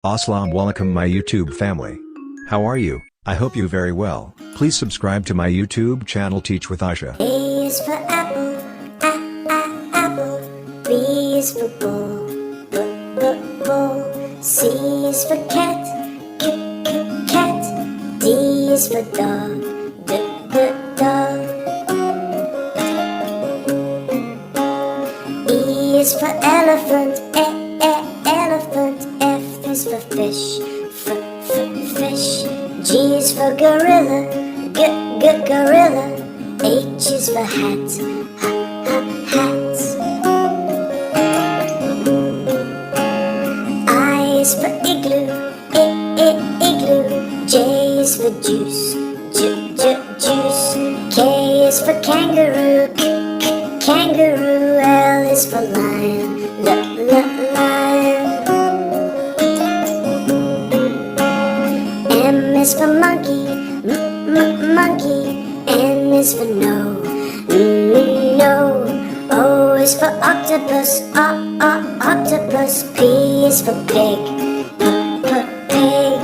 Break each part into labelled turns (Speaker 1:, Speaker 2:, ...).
Speaker 1: Assalam-O-Alaikum my YouTube family. How are you? I hope you very well. Please subscribe to my YouTube channel Teach with Aisha.
Speaker 2: A is for apple, apple. B is for bull, bull. C is for cat, cat. D is for dog, dog. E is for elephant, elephant. F is for fish, fish. G is for gorilla, gorilla. H is for hat, hat. I is for igloo, igloo. J is for juice, juice. K is for kangaroo, kangaroo. L is for lion, lion. M is for monkey, monkey. N is for no. O is for octopus, octopus. P is for pig, pig.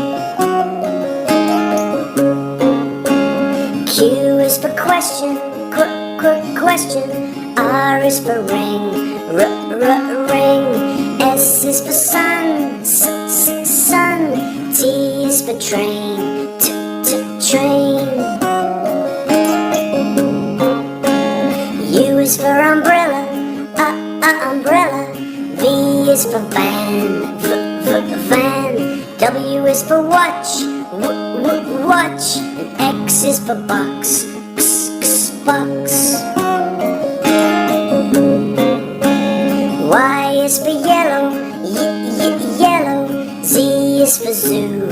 Speaker 2: Q is for question, question. R is for ring, ring. S is for sun, sun. T is for train, train. U is for umbrella, umbrella. V is for van, van. W is for watch, watch. And X is for box, box. Y is for yellow, yellow. Z is for zoo,